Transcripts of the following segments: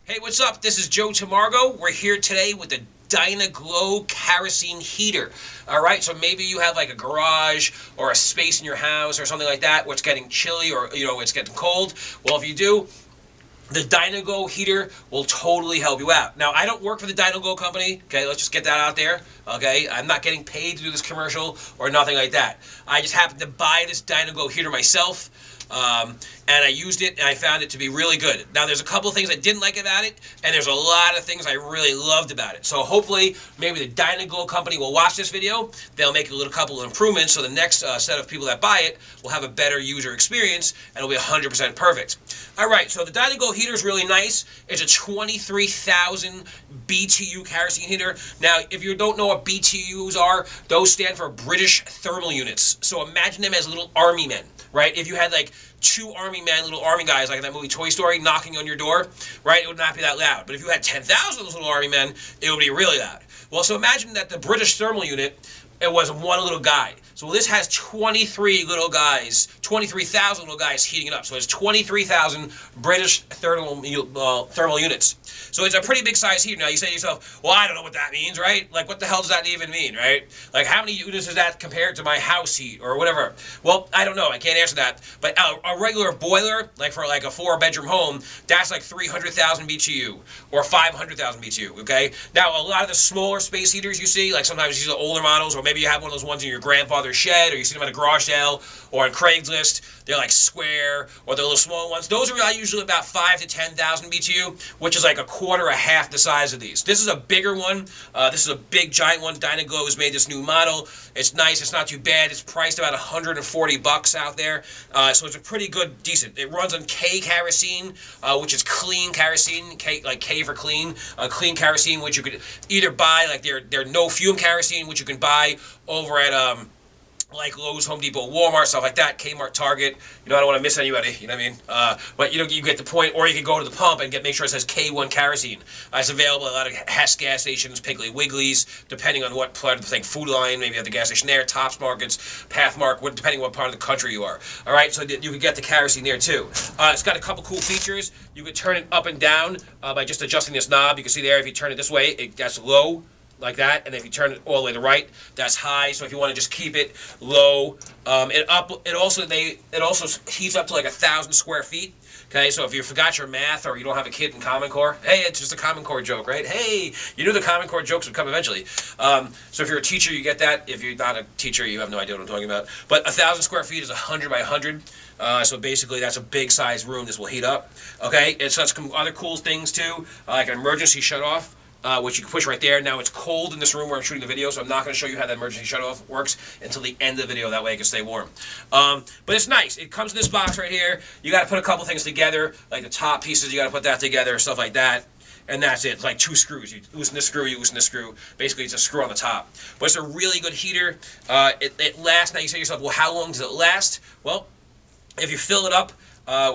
Hey, what's up? This is Joe Tamargo. We're here today with the Dyna Glow kerosene heater. All right, so maybe you have like a garage or a space in your house or something like that where it's getting chilly or it's getting cold. Well, if you do, the Dyna Glow heater will totally help you out. Now, I don't work for the Dyna Glow company. Okay, let's just get that out there. Okay, I'm not getting paid to do this commercial or nothing like that. I just happened to buy this Dyna Glow heater myself. And I used it, and I found it to be really good. Now, there's a couple of things I didn't like about it, and there's a lot of things I really loved about it. So hopefully, maybe the Dyna Glow company will watch this video. They'll make a little couple of improvements, so the next set of people that buy it will have a better user experience, and it'll be 100% perfect. All right, so the Dyna Glow heater is really nice. It's a 23,000 BTU kerosene heater. Now, if you don't know what BTUs are, those stand for British Thermal Units. So imagine them as little army men, right? If you had like two army men, little army guys, like in that movie Toy Story, knocking on your door, right? It would not be that loud. But if you had 10,000 of those little army men, it would be really loud. Well, so imagine that the British Thermal Unit, it was one little guy. So this has 23 little guys, 23,000 little guys heating it up. So it's 23,000 British thermal units. So it's a pretty big size heater. Now you say to yourself, well, I don't know what that means, right? Like, what the hell does that even mean, right? Like, how many units is that compared to my house heat or whatever? Well, I don't know. I can't answer that. But a regular boiler, like for like a 4-bedroom home, that's like 300,000 BTU or 500,000 BTU, okay? Now, a lot of the smaller space heaters you see, like sometimes you see the older models, or maybe you have one of those ones in your grandfather's shed, or you see them at a garage sale or on Craigslist. They're like square, or they're little small ones. Those are usually about 5 to 10,000 BTU, which is like a quarter or half the size of these. This is a bigger one. This is a big, giant one. Dyna Glow has made this new model. It's nice. It's not too bad. It's priced about $140 out there. So it's a pretty good, decent. It runs on K kerosene, which is clean kerosene, like K for clean. Clean kerosene, which you could either buy, like they're no fume kerosene, which you can buy over at like Lowe's, Home Depot, Walmart, stuff like that, Kmart, Target. I don't want to miss anybody, you know what I mean? But you get the point, or you can go to the pump and make sure it says K1 kerosene. It's available at a lot of Hess gas stations, Piggly Wigglies, depending on what part of the thing, Food Line, maybe at the gas station there, Tops Markets, Pathmark, depending on what part of the country you are. All right, so you can get the kerosene there too. It's got a couple cool features. You can turn it up and down by just adjusting this knob. You can see there, if you turn it this way, that's low, like that, and if you turn it all the way to the right, that's high. So if you want to just keep it low, it also heats up to like 1,000 square feet. Okay, so if you forgot your math or you don't have a kid in Common Core, hey, it's just a Common Core joke, right? Hey, you knew the Common Core jokes would come eventually. So if you're a teacher, you get that. If you're not a teacher, you have no idea what I'm talking about. But 1,000 square feet is 100 by 100. So basically, that's a big size room. This will heat up. Okay, and so that's some other cool things too, like an emergency shutoff. Which you can push right there. Now it's cold in this room where I'm shooting the video, so I'm not going to show you how that emergency shutoff works until the end of the video. That way it can stay warm. But it's nice. It comes in this box right here. You got to put a couple things together, like the top pieces. You got to put that together, stuff like that. And that's it. It's like 2 screws. You loosen this screw, you loosen this screw. Basically, it's a screw on the top. But it's a really good heater. It lasts. Now you say to yourself, well, how long does it last? Well, if you fill it up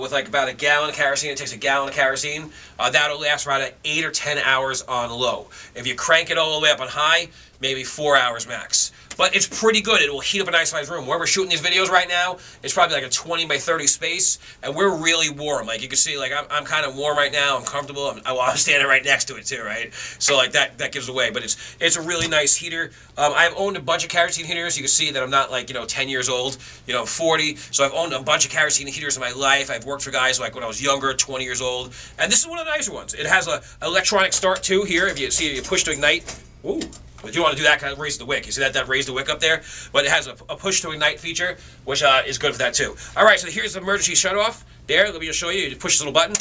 with like about a gallon of kerosene, it takes a gallon of kerosene. That'll last for about 8 or 10 hours on low. If you crank it all the way up on high, maybe 4 hours max. But it's pretty good. It will heat up a nice sized room. Where we're shooting these videos right now, it's probably like a 20 by 30 space, and we're really warm. Like you can see, like I'm kind of warm right now. I'm comfortable. I'm standing right next to it too, right? So like that gives away. But it's a really nice heater. I've owned a bunch of kerosene heaters. You can see that I'm not like 10 years old. I'm 40, so I've owned a bunch of kerosene heaters in my life. I've worked for guys like when I was younger, 20 years old, and this is one of the nicer ones. It has a electronic start too here. If you see, you push to ignite. Ooh. But you want to do that, kind of raise the wick. You see that raise the wick up there? But it has a push to ignite feature, which is good for that too. All right, so here's the emergency shutoff. There, let me just show you. You push this little button,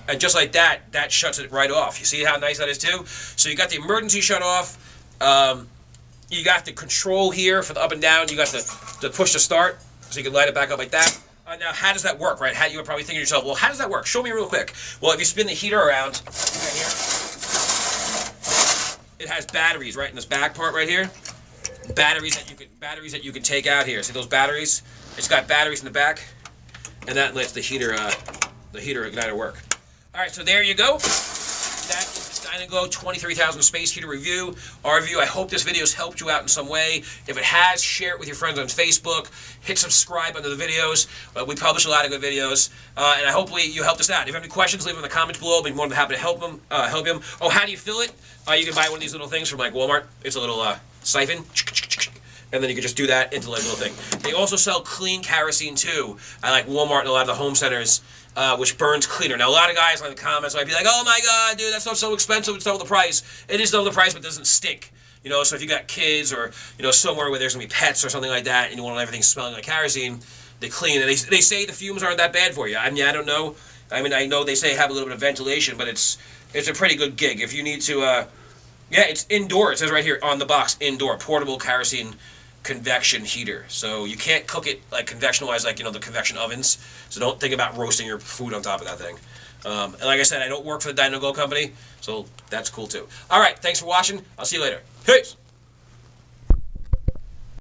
and just like that shuts it right off. You see how nice that is too? So you got the emergency shutoff. You got the control here for the up and down. You got the push to start, so you can light it back up like that. Now, how does that work, right? You were probably thinking to yourself, well, how does that work? Show me real quick. Well, if you spin the heater around, right here, it has batteries right in this back part right here. Batteries that you can take out here. See those batteries? It's got batteries in the back, and that lets the heater igniter work. All right, so there you go. That is Dynaglow 23,000 space heater review. Our review. I hope this video has helped you out in some way. If it has, share it with your friends on Facebook. Hit subscribe under the videos. We publish a lot of good videos, and hopefully you helped us out. If you have any questions, leave them in the comments below. I'll be more than happy to help them. Oh, how do you fill it? You can buy one of these little things from like Walmart. It's a little siphon. And then you can just do that into like a little thing. They also sell clean kerosene too at like Walmart and a lot of the home centers, which burns cleaner. Now a lot of guys in the comments might be like, "Oh my God, dude, that stuff's so expensive. It's double the price." It is double the price, but it doesn't stink. You know, so if you got kids or somewhere where there's gonna be pets or something like that, and you want everything smelling like kerosene, they clean. And they say the fumes aren't that bad for you. I mean, I don't know. I mean, I know they say have a little bit of ventilation, but it's a pretty good gig. If you need to, yeah, it's indoor. It says right here on the box, indoor portable kerosene convection heater. So you can't cook it like convection-wise, like the convection ovens. So don't think about roasting your food on top of that thing. And like I said, I don't work for the Dynaglow company, so that's cool too. All right, thanks for watching. I'll see you later. Peace.